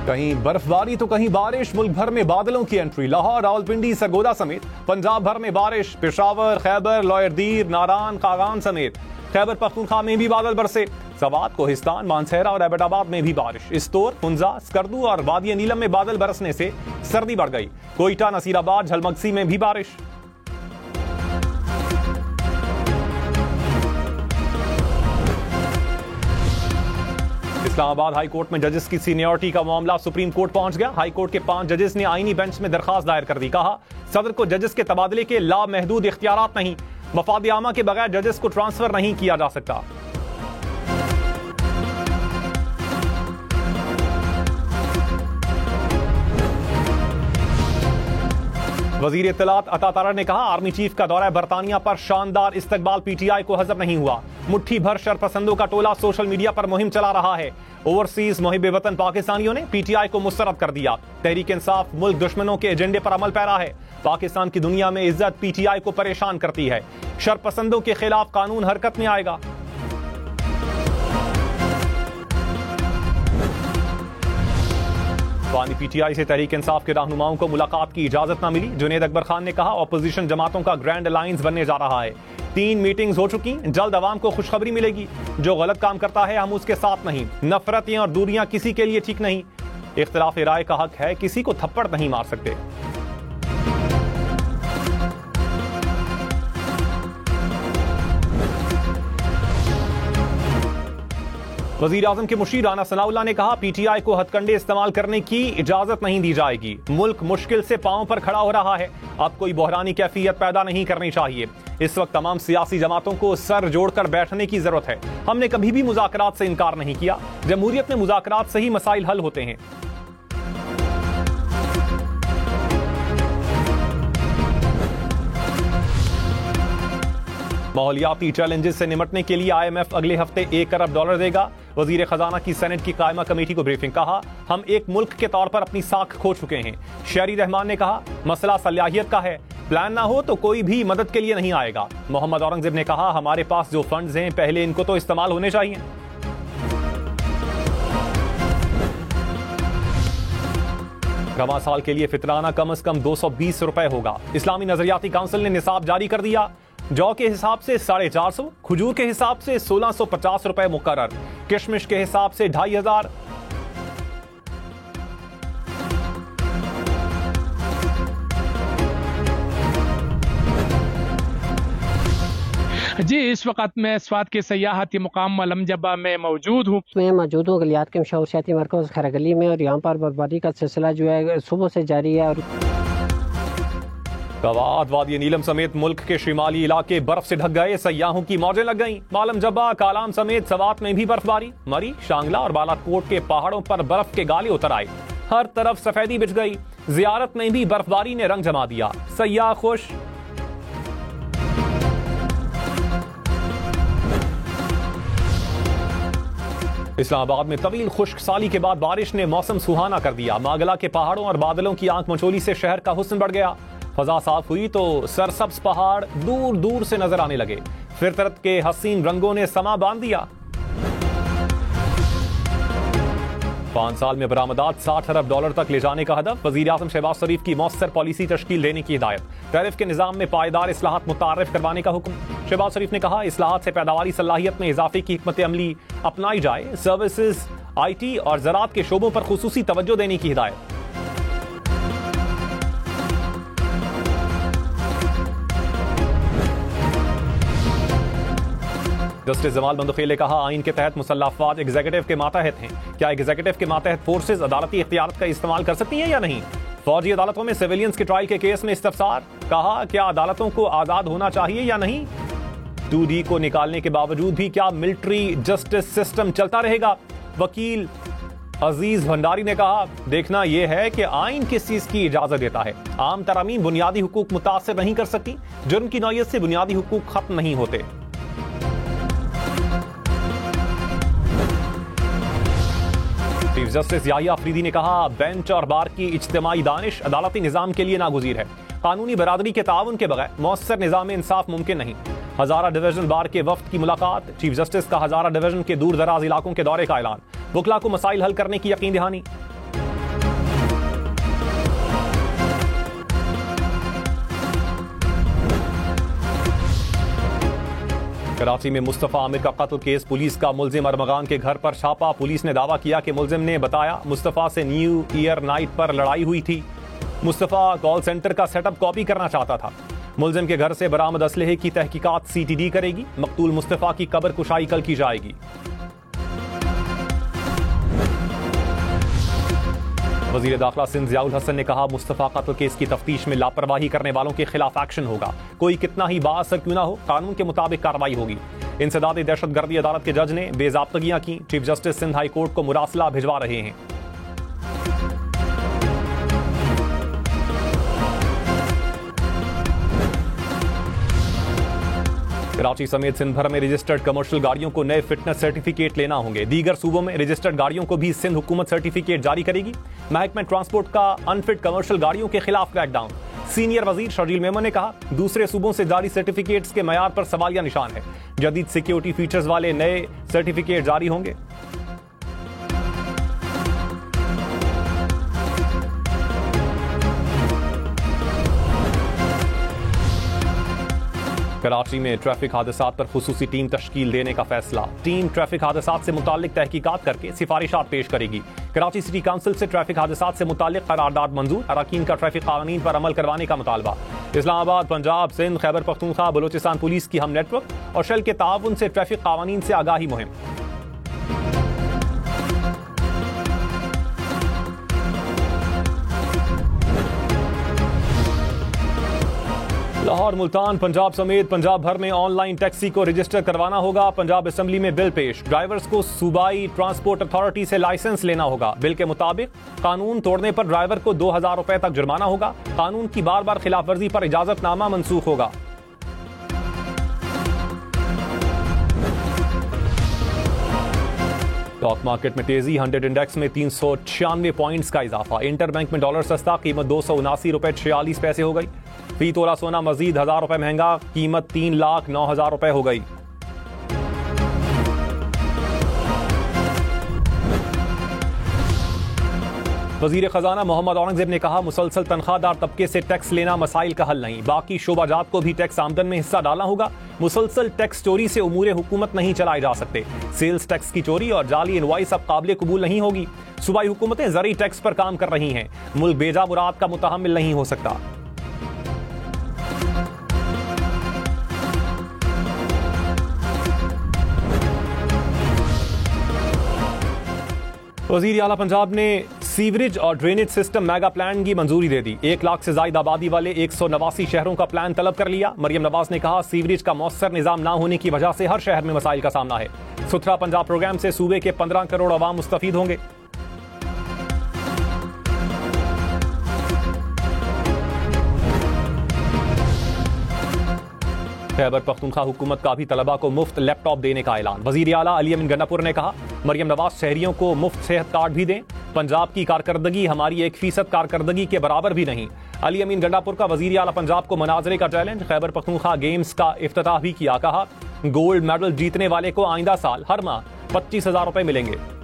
कहीं बर्फबारी तो कहीं बारिश, मुल्क भर में बादलों की एंट्री। लाहौर, रावलपिंडी, सरगोदा समेत पंजाब भर में बारिश। पेशावर, खैबर, लॉयरदीर, नारान, कागान समेत खैबर पख्तूनख्वा में भी बादल बरसे। सवात, कोहिस्तान, मानसहरा और एबटाबाद में भी बारिश। इस्तोर, फुंजा, स्कर्दू और वादी नीलम में बादल बरसने से सर्दी बढ़ गई। कोयटा, नसीराबाद, झलमगसी में भी बारिश। इस्लामाबाद हाई कोर्ट में जजेस की सीनियरिटी का मामला सुप्रीम कोर्ट पहुंच गया। हाई कोर्ट के 5 जजेस ने आईनी बेंच में दरखास्त दायर कर दी। कहा, सदर को जजेस के तबादले के लामहदूद इख्तियारात नहीं, मफाद आमा के बगैर जजेस को ट्रांसफर नहीं किया जा सकता। वजीर इत्तलात अता तारा ने कहा, आर्मी चीफ का दौरा बरतानिया पर शानदार इस्तकबाल पीटीआई को हजम नहीं हुआ। मुट्ठी भर शरपसंदों का टोला सोशल मीडिया पर मुहिम चला रहा है। ओवरसीज मुहिब वतन पाकिस्तानियों ने पीटीआई को मुस्तरद कर दिया। तहरीक इंसाफ मुल्क दुश्मनों के एजेंडे पर अमल पैरा है। पाकिस्तान की दुनिया में इज्जत पीटीआई को परेशान करती है। शरपसंदों के खिलाफ कानून हरकत में आएगा। पीटीआई से तहरीक इंसाफ के रहनुमाओं को मुलाकात की इजाजत न मिली। जुनेद अकबर खान ने कहा, ऑपोजिशन जमातों का ग्रैंड अलायंस बनने जा रहा है। 3 मीटिंग्स हो चुकी, जल्द अवाम को खुशखबरी मिलेगी। जो गलत काम करता है हम उसके साथ नहीं। नफरतें और दूरियां किसी के लिए ठीक नहीं। इख्तिलाफ राय का हक है, किसी को थप्पड़ नहीं मार सकते। वजीर आजम के मुशीर राना सनाउल्लाह ने कहा, पीटीआई को हथकंडे इस्तेमाल करने की इजाजत नहीं दी जाएगी। मुल्क मुश्किल से पांव पर खड़ा हो रहा है, अब कोई बहरानी कैफियत पैदा नहीं करनी चाहिए। इस वक्त तमाम सियासी जमातों को सर जोड़कर बैठने की जरूरत है। हमने कभी भी मुज़ाकरात से इनकार नहीं किया। जमहूरियत में मुज़ाकरात से ही मसाइल हल होते हैं। माहौलियाती चैलेंजेस से निपटने के लिए IMF अगले हफ्ते $1 अरब देगा। वजीर खजाना की सेनेट की कायमा कमेटी को ब्रीफिंग। कहा, हम एक मुल्क के तौर पर अपनी साख खो चुके हैं। शहरी रहमान ने कहा, मसला सलाहियत का है, प्लान ना हो तो कोई भी मदद के लिए नहीं आएगा। मोहम्मद औरंगजेब ने कहा, हमारे पास जो फंड्स हैं पहले इनको तो इस्तेमाल होने चाहिए। रवां साल के लिए फितराना कम से कम 220 रुपए होगा। इस्लामी नजरियाती काउंसिल ने निसाब जारी कर दिया। जौ के हिसाब से 450, खजूर के हिसाब से 1650 रुपए मुकर्रर, किशमिश के हिसाब से 2500। जी, इस वक्त मैं स्वात के सयाहती मुकाम मलमजबा में मौजूद हूँ। मैं मौजूद हूँ गलियात के मशहूर सियाती मरकज़ खैरगली में, और यहाँ पर बर्फबारी का सिलसिला जो है सुबह से जारी है। और सवात, वादी नीलम समेत मुल्क के शिमाली इलाके बर्फ से ढक गए। सयाहों की मौजें लग गईं। मालम जब्बा, कालाम समेत सवात में भी बर्फबारी। मरी, शांगला और बालाकोट के पहाड़ों पर बर्फ के गाले उतर आए। हर तरफ सफेदी बिछ गई। जियारत में भी बर्फबारी ने रंग जमा दिया। सयाह खुश। इस्लामाबाद में तवील खुश्क साली के बाद बारिश ने मौसम सुहाना कर दिया। मागला के पहाड़ों और बादलों की आंख मचोली से शहर का हुस्न बढ़ गया। फजा साफ हुई तो सरसब्ज पहाड़ दूर दूर से नजर आने लगे। फितरत के हसीन रंगों ने समा बांध दिया। 5 साल में बरामदात $60 अरब तक ले जाने का हदफ। वजीर आजम शहबाज शरीफ की मौसर पॉलिसी तश्कील देने की हिदायत। टैरिफ के निजाम में पायदार इस्लाहात मुतारिफ करवाने का हुक्म। शहबाज शरीफ ने कहा, इस्लाहात से पैदावारी सलाहियत में इजाफे की हिकमत अमली अपनाई जाए। सर्विसेज, IT और ज़राअत के शोबों पर खुसूसी तवज्जो देने की हिदायत। जस्टिस जमाल बंदुखेल ने कहा, आइन के तहत मुसल्लह अफवाज एग्जीक्यूटिव के मातहत हैं। क्या एग्जीक्यूटिव के मातहत फोर्सेज अदालती इख्तियारत का इस्तेमाल कर सकती हैं या नहीं? फौजी अदालतों में सिविलियंस के ट्रायल के केस में इस्तफसार। कहा, क्या अदालतों को आजाद होना चाहिए या नहीं? 2D को निकालने के बावजूद भी क्या मिलिट्री जस्टिस सिस्टम चलता रहेगा? वकील अजीज भंडारी ने कहा, देखना यह है कि आइन किस चीज की इजाजत देता है। आम तरामीम बुनियादी हुकूक मुतासिर नहीं कर सकती। जुर्म की नौयत से बुनियादी हुकूक खत्म नहीं होते। चीफ जस्टिस याहिया अफरीदी ने कहा, बेंच और बार की इज्तिमाई दानिश अदालती निजाम के लिए नागुज़ीर है। कानूनी बरादरी के ताउन के बगैर मौसर निजाम इंसाफ मुमकिन नहीं। हजारा डिवीजन बार के वफ्द की मुलाकात। चीफ जस्टिस का हजारा डिवीजन के दूर दराज इलाकों के दौरे का ऐलान। वकला को मसाइल हल करने की यकीन दहानी। कराची में मुस्तफ़ा आमिर का कत्ल केस, पुलिस का मुलजिम अरमगान के घर पर छापा। पुलिस ने दावा किया कि मुलजिम ने बताया मुस्तफ़ा से न्यू ईयर नाइट पर लड़ाई हुई थी। मुस्तफ़ा कॉल सेंटर का सेटअप कॉपी करना चाहता था। मुलजिम के घर से बरामद असलहे की तहकीकात CTD करेगी। मकतूल मुस्तफ़ा की कब्र कुशाई कल की जाएगी। वज़ीर दाखिला सिंध ज़ियाउल हसन ने कहा मुस्तफ़ा कत्ल केस की तफ्तीश में लापरवाही करने वालों के खिलाफ एक्शन होगा। कोई कितना ही बाअसर क्यों ना हो, कानून के मुताबिक कार्रवाई होगी। इंसदाद दहशतगर्दी अदालत के जज ने बेज़ाब्तगियां की। Chief justice Sindh high court को मुरासला भिजवा रहे हैं। कराची समेत सिंध भर में रजिस्टर्ड कमर्शियल गाड़ियों को नए फिटनेस सर्टिफिकेट लेना होंगे। दीगर सूबों में रजिस्टर्ड गाड़ियों को भी सिंध हुकूमत सर्टिफिकेट जारी करेगी। महकमा ट्रांसपोर्ट का अनफिट कमर्शियल गाड़ियों के खिलाफ क्रैकडाउन। सीनियर वजीर शर्जील मेमन ने कहा दूसरे सूबों से जारी सर्टिफिकेट्स के मयार पर सवालिया निशान है। जदीद सिक्योरिटी फीचर्स वाले नए सर्टिफिकेट जारी होंगे। कराची में ट्रैफिक हादसात पर खुसूसी टीम तश्कील देने का फैसला। टीम ट्रैफिक हादसात से मुताल्लिक तहकीकात करके सिफारिशात पेश करेगी। कराची सिटी काउंसिल से ट्रैफिक हादसात से मुताल्लिक करारदाद मंजूर। अरकान का ट्रैफिक कानून पर अमल करवाने का मुतालबा। इस्लामाबाद, पंजाब, सिंध, खैबर पख्तूनख्वा, बलोचिस्तान पुलिस की हम नेटवर्क और शेल के ताउन से ट्रैफिक कानून से आगाही मुहिम। लाहौर, मुल्तान, पंजाब समेत पंजाब भर में ऑनलाइन टैक्सी को रजिस्टर करवाना होगा। पंजाब असेंबली में बिल पेश। ड्राइवर्स को सूबाई ट्रांसपोर्ट अथॉरिटी से लाइसेंस लेना होगा। बिल के मुताबिक कानून तोड़ने पर ड्राइवर को 2000 रुपए तक जुर्माना होगा। कानून की बार बार खिलाफ वर्जी पर इजाजतनामा मनसूख होगा। स्टॉक मार्केट में तेजी। 100 इंडेक्स में 396 पॉइंट्स का इजाफा। इंटरबैंक में डॉलर सस्ता, कीमत 279 रुपए 46 पैसे हो गई। फी तोला सोना मजीद 1000 रुपए महंगा, कीमत 3,09,000 रुपए हो गई। वजीर खजाना मोहम्मद औरंगजेब ने कहा मुसलसल तनख्वाहदार तबके से टैक्स लेना मसाइल का हल नहीं। बाकी शोबाजात को भी टैक्स आमदन में हिस्सा डालना होगा। मुसलसल टैक्स चोरी से उमूरे हुकूमत नहीं चलाए जा सकते। सेल्स टैक्स की चोरी और जाली इनवाइस अब काबिल कबूल नहीं होगी। सूबाई हुकूमतें जरी टैक्स पर काम कर रही हैं। मुल्क बेजा मुराद का मुतहम्मिल नहीं हो सकता। वजीर आला पंजाब ने सीवरेज और ड्रेनेज सिस्टम मेगा प्लान की मंजूरी दे दी। 1 लाख से ज्यादा आबादी वाले 189 शहरों का प्लान तलब कर लिया। मरियम नवाज ने कहा सीवरेज का मौसर निजाम ना होने की वजह से हर शहर में मसाइल का सामना है। सुथरा पंजाब प्रोग्राम से सूबे के 15 करोड़ अवाम मुस्तफीद होंगे। खैबर पख्तूनख्वा हुकूमत का भी तलबा को मुफ्त लैपटॉप देने का ऐलान। वजीर आला अली अमीन गंडापुर ने कहा मरियम नवाज शहरियों को मुफ्त सेहत कार्ड भी दें। पंजाब की कारकर्दगी हमारी 1% कारकर्दगी के बराबर भी नहीं। अली अमीन गंडापुर का वजीर आला पंजाब को मनाजरे का चैलेंज। खैबर पख्तूनख्वा गेम्स का इफ्तिताह भी किया। कहा गोल्ड मेडल जीतने वाले को आइंदा साल हर माह 25,000 रुपए मिलेंगे।